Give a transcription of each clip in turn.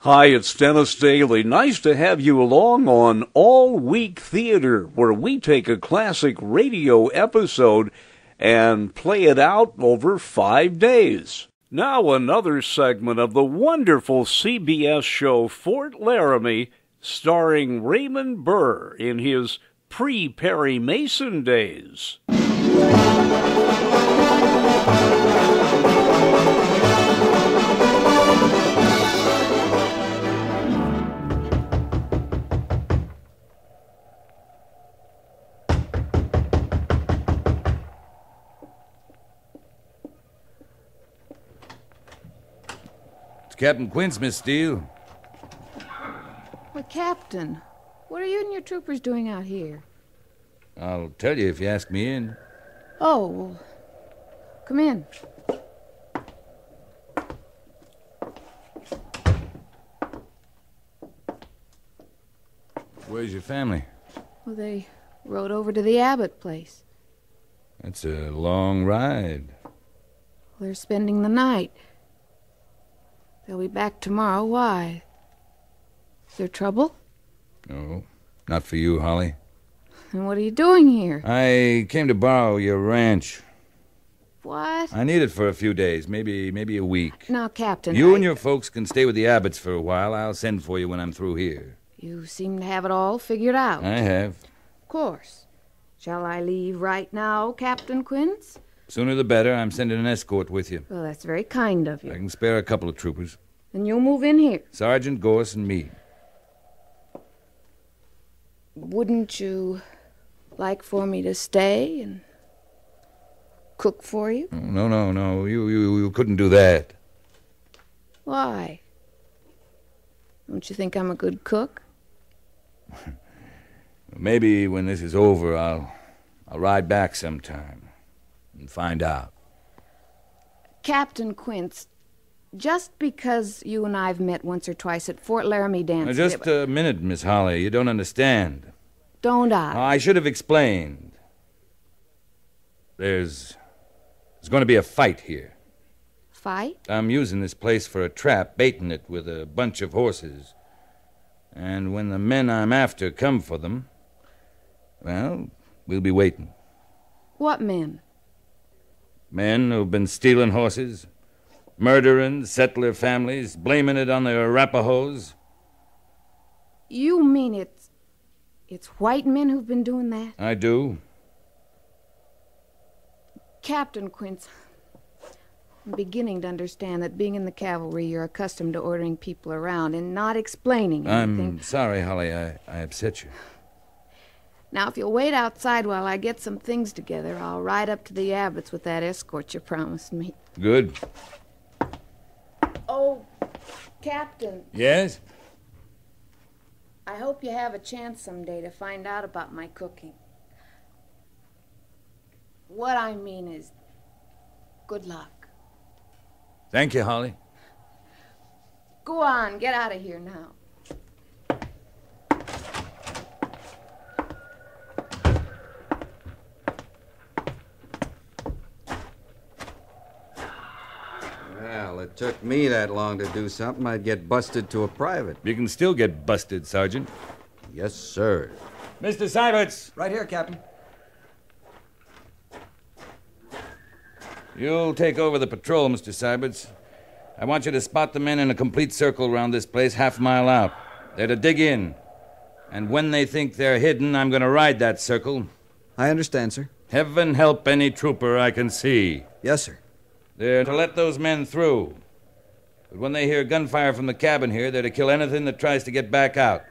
Hi, it's Dennis Daly. Nice to have you along on All Week Theater, where we take a classic radio episode and play it out over 5 days. Now another segment of the wonderful CBS show Fort Laramie, starring Raymond Burr in his pre-Perry Mason days. Captain Quince, Miss Steele. Well, Captain, what are you and your troopers doing out here? I'll tell you if you ask me in. Oh, well, come in. Where's your family? Well, they rode over to the Abbott place. That's a long ride. They're spending the night. They'll be back tomorrow. Why? Is there trouble? No, not for you, Holly. And what are you doing here? I came to borrow your ranch. What? I need it for a few days, maybe a week. Now, Captain, You and your folks can stay with the Abbotts for a while. I'll send for you when I'm through here. You seem to have it all figured out. I have. Of course. Shall I leave right now, Captain Quince? Sooner the better. I'm sending an escort with you. Well, that's very kind of you. I can spare a couple of troopers. Then you'll move in here. Sergeant Gorse and me. Wouldn't you like for me to stay and cook for you? No. You couldn't do that. Why? Don't you think I'm a good cook? Maybe when this is over, I'll ride back sometime and find out. Captain Quince, just because you and I've met once or twice at Fort Laramie dance... Just a minute, Miss Holly. You don't understand. Don't I? I should have explained. There's going to be a fight here. Fight? I'm using this place for a trap, baiting it with a bunch of horses. And when the men I'm after come for them, well, we'll be waiting. What men? Men who've been stealing horses, murdering settler families, blaming it on the Arapahoes. You mean it's white men who've been doing that? I do. Captain Quince, I'm beginning to understand that being in the cavalry, you're accustomed to ordering people around and not explaining anything. I'm sorry, Holly, I upset you. Now, if you'll wait outside while I get some things together, I'll ride up to the Abbotts with that escort you promised me. Good. Oh, Captain. Yes? I hope you have a chance someday to find out about my cooking. What I mean is, good luck. Thank you, Holly. Go on, get out of here now. Well, it took me that long to do something. I'd get busted to a private. You can still get busted, Sergeant. Yes, sir. Mr. Syberts! Right here, Captain. You'll take over the patrol, Mr. Syberts. I want you to spot the men in a complete circle around this place, half a mile out. They're to dig in. And when they think they're hidden, I'm going to ride that circle. I understand, sir. Heaven help any trooper I can see. Yes, sir. They're to let those men through. But when they hear gunfire from the cabin here, they're to kill anything that tries to get back out.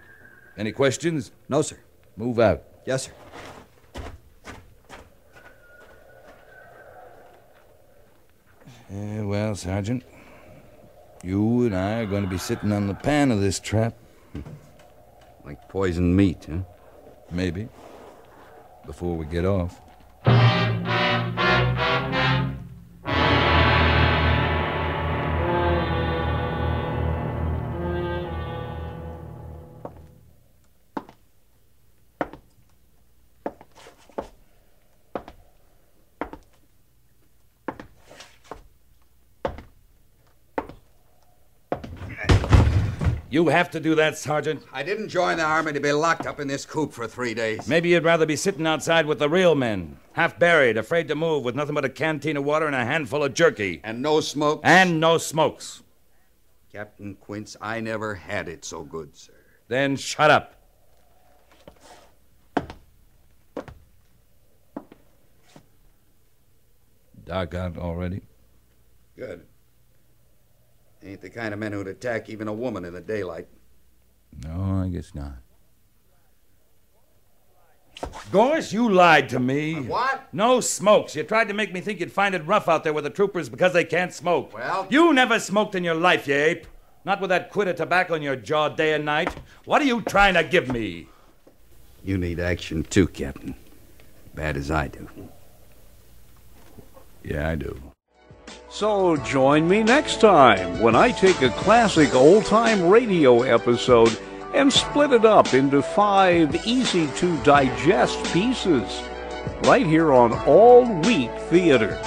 Any questions? No, sir. Move out. Yes, sir. Well, Sergeant, you and I are going to be sitting on the pan of this trap. Like poisoned meat, huh? Maybe. Before we get off. You have to do that, Sergeant. I didn't join the Army to be locked up in this coop for 3 days. Maybe you'd rather be sitting outside with the real men, half buried, afraid to move, with nothing but a canteen of water and a handful of jerky. And no smoke? And no smokes. Captain Quince, I never had it so good, sir. Then shut up. Dark out already? Good. Ain't the kind of men who'd attack even a woman in the daylight. No, I guess not. Gosh, you lied to me. What? No smokes. You tried to make me think you'd find it rough out there with the troopers because they can't smoke. Well? You never smoked in your life, you ape. Not with that quid of tobacco in your jaw day and night. What are you trying to give me? You need action too, Captain. Bad as I do. Yeah, I do. So join me next time when I take a classic old-time radio episode and split it up into 5 easy-to-digest pieces, right here on All Week Theater.